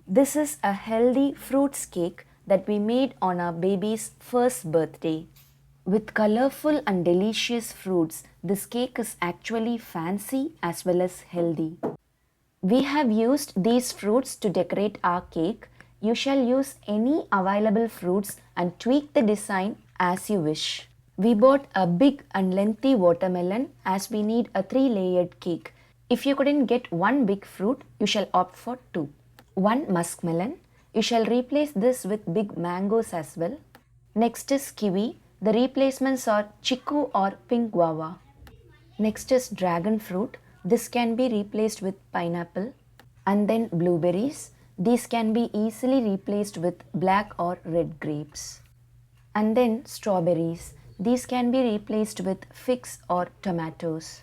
This is a healthy fruits cake that we made on our baby's first birthday. With colorful and delicious fruits, this cake is actually fancy as well as healthy. We have used these fruits to decorate our cake. You shall use any available fruits and tweak the design as you wish. We bought a big and lengthy watermelon as we need a 3-layered cake. If you couldn't get one big fruit, you shall opt for 2. One muskmelon. You shall replace this with big mangoes as well. Next is kiwi. The replacements are chiku or pink guava. Next is dragon fruit. This can be replaced with pineapple. And then blueberries. These can be easily replaced with black or red grapes. And then strawberries. These can be replaced with figs or tomatoes.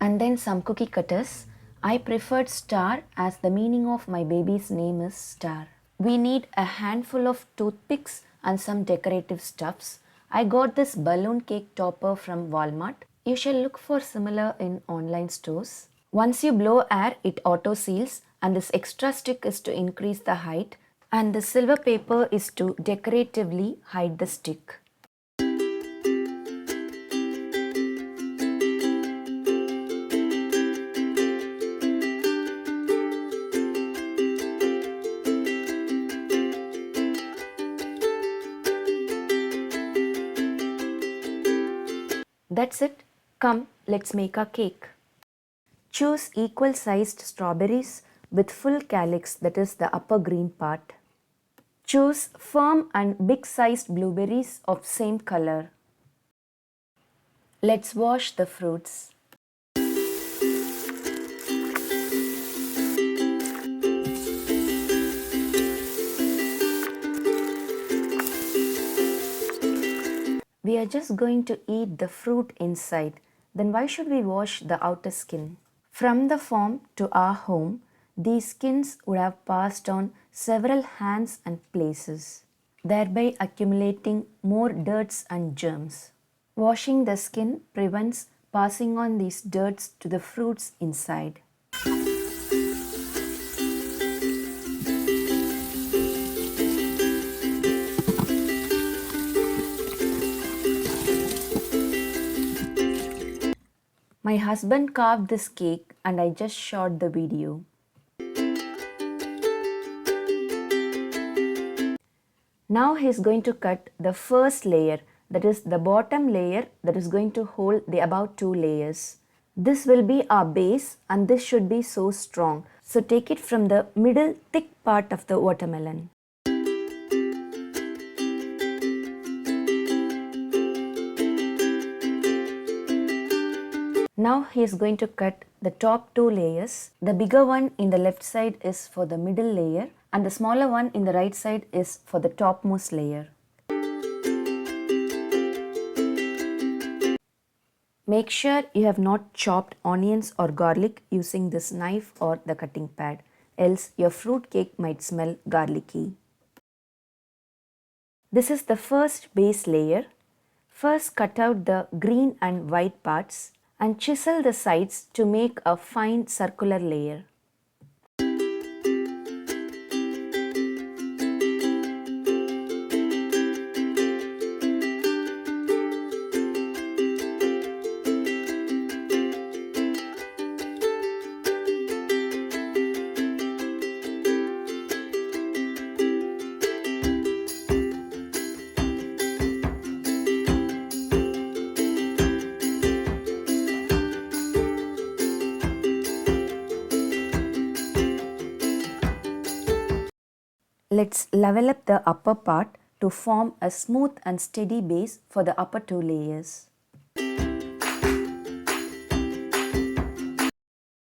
And then some cookie cutters. I preferred star as the meaning of my baby's name is Star. We need a handful of toothpicks and some decorative stuffs. I got this balloon cake topper from Walmart. You shall look for similar in online stores. Once you blow air, it auto seals, and this extra stick is to increase the height, and the silver paper is to decoratively hide the stick. That's it. Come, let's make a cake. Choose equal sized strawberries with full calyx, that is the upper green part. Choose firm and big sized blueberries of same color. Let's wash the fruits. We are just going to eat the fruit inside. Then why should we wash the outer skin? From the farm to our home, these skins would have passed on several hands and places, thereby accumulating more dirts and germs. Washing the skin prevents passing on these dirts to the fruits inside. My husband carved this cake and I just shot the video. Now he is going to cut the first layer, that is the bottom layer that is going to hold the above 2 layers. This will be our base and this should be so strong. So take it from the middle thick part of the watermelon. Now he is going to cut the top 2 layers. The bigger one in the left side is for the middle layer and the smaller one in the right side is for the topmost layer. Make sure you have not chopped onions or garlic using this knife or the cutting pad, else your fruit cake might smell garlicky. This is the first base layer. First cut out the green and white parts and chisel the sides to make a fine circular layer. Let's level up the upper part to form a smooth and steady base for the upper 2 layers.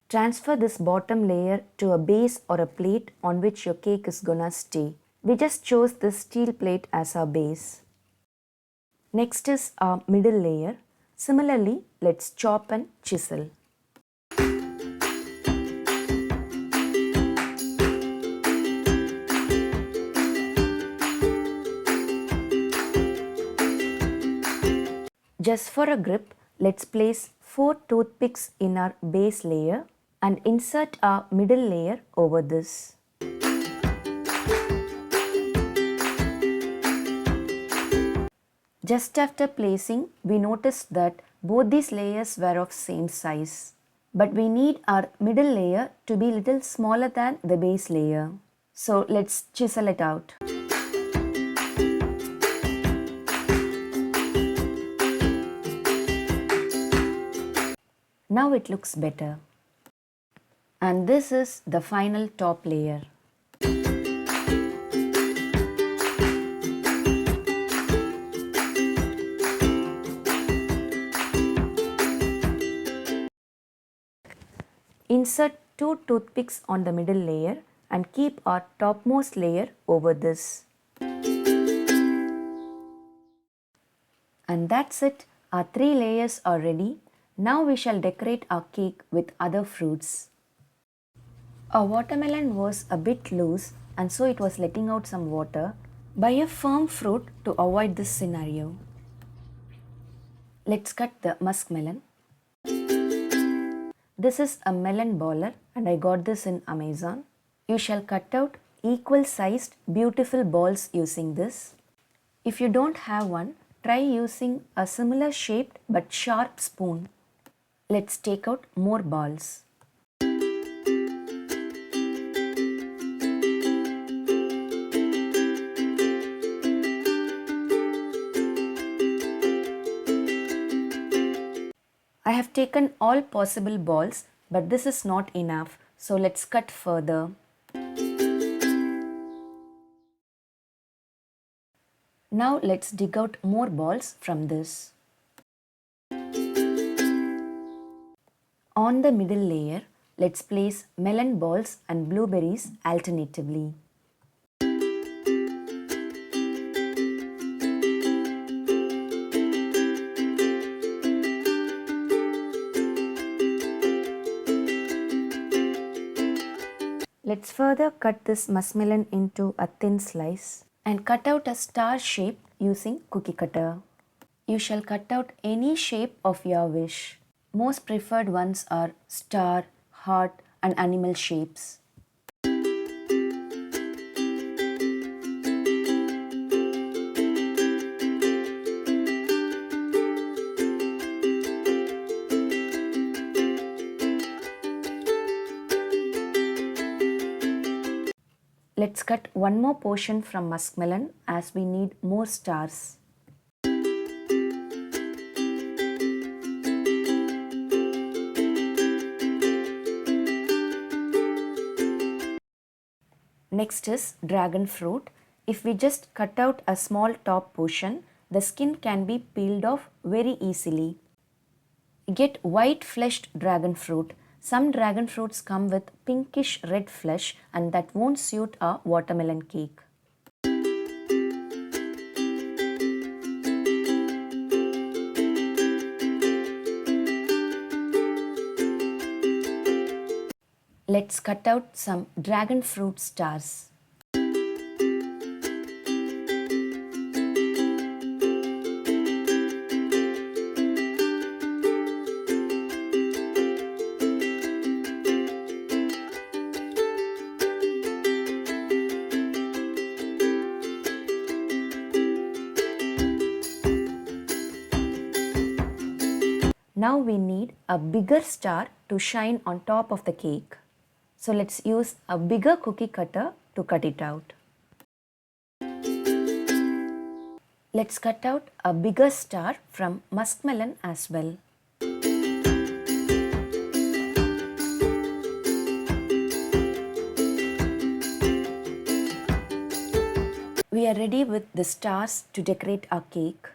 Transfer this bottom layer to a base or a plate on which your cake is gonna stay. We just chose this steel plate as our base. Next is our middle layer. Similarly, let's chop and chisel. Just for a grip, let's place 4 toothpicks in our base layer and insert our middle layer over this. Just after placing, we noticed that both these layers were of same size. But we need our middle layer to be little smaller than the base layer. So let's chisel it out. Now it looks better. And this is the final top layer. Insert 2 toothpicks on the middle layer and keep our topmost layer over this. And that's it. Our 3 layers are ready. Now we shall decorate our cake with other fruits. Our watermelon was a bit loose and so it was letting out some water. Buy a firm fruit to avoid this scenario. Let's cut the muskmelon. This is a melon baller and I got this in Amazon. You shall cut out equal sized beautiful balls using this. If you don't have one, try using a similar shaped but sharp spoon. Let's take out more balls. I have taken all possible balls, but this is not enough, so let's cut further. Now let's dig out more balls from this. On the middle layer, let's place melon balls and blueberries alternatively. Let's further cut this muskmelon into a thin slice and cut out a star shape using cookie cutter. You shall cut out any shape of your wish. Most preferred ones are star, heart and animal shapes. Let's cut one more portion from muskmelon as we need more stars. Next is dragon fruit. If we just cut out a small top portion, the skin can be peeled off very easily. Get white fleshed dragon fruit. Some dragon fruits come with pinkish red flesh and that won't suit a watermelon cake. Let's cut out some dragon fruit stars. Now we need a bigger star to shine on top of the cake. So let's use a bigger cookie cutter to cut it out. Let's cut out a bigger star from muskmelon as well. We are ready with the stars to decorate our cake.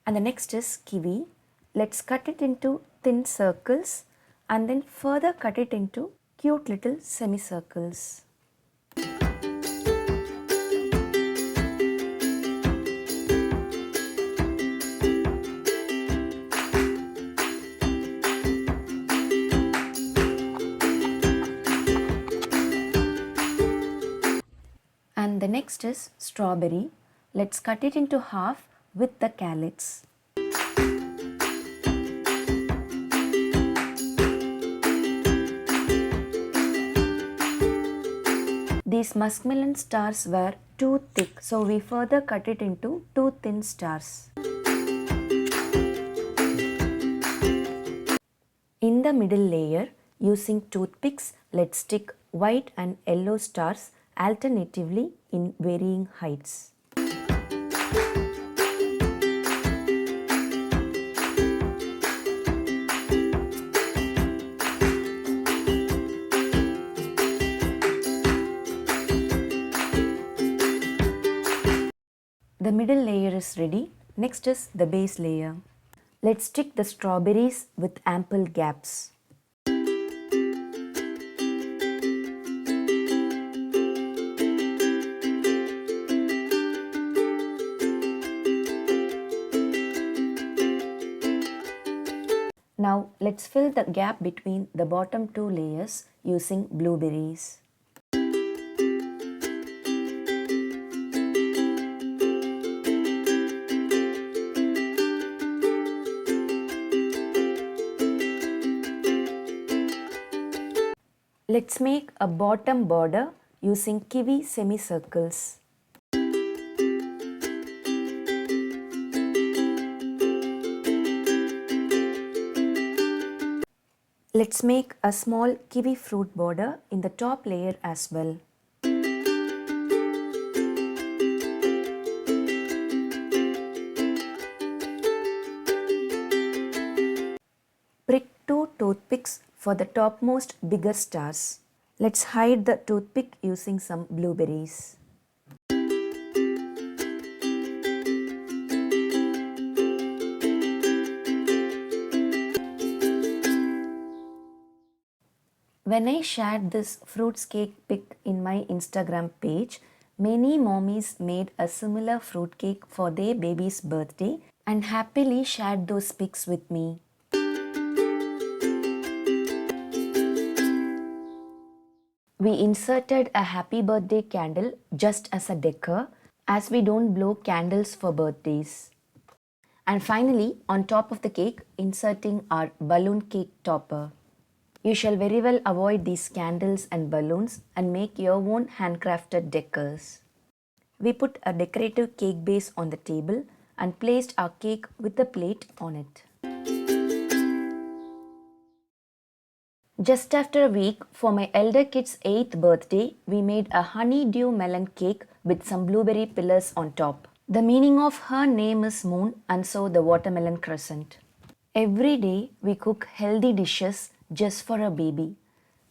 And the next is kiwi. Let's cut it into thin circles and then further cut it into cute little semicircles. And the next is strawberry. Let's cut it into half with the calyx. These muskmelon stars were too thick, so we further cut it into two thin stars. In the middle layer, using toothpicks, let's stick white and yellow stars alternatively in varying heights. The middle layer is ready. Next is the base layer. Let's stick the strawberries with ample gaps. Now let's fill the gap between the bottom two layers using blueberries. Let's make a bottom border using kiwi semicircles. Let's make a small kiwi fruit border in the top layer as well. Prick two toothpicks for the topmost bigger stars. Let's hide the toothpick using some blueberries. When I shared this fruits cake pic in my Instagram page, many mommies made a similar fruit cake for their baby's birthday and happily shared those pics with me. We inserted a happy birthday candle just as a decor, as we don't blow candles for birthdays. And finally, on top of the cake, inserting our balloon cake topper. You shall very well avoid these candles and balloons and make your own handcrafted decors. We put a decorative cake base on the table and placed our cake with the plate on it. Just after a week, for my elder kid's 8th birthday, we made a honeydew melon cake with some blueberry pillars on top. The meaning of her name is Moon, and so the watermelon crescent. Every day we cook healthy dishes just for a baby.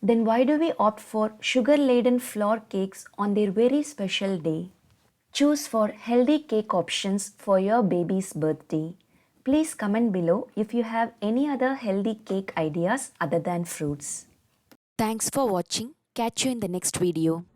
Then why do we opt for sugar-laden flour cakes on their very special day? Choose for healthy cake options for your baby's birthday. Please comment below if you have any other healthy cake ideas other than fruits. Thanks for watching. Catch you in the next video.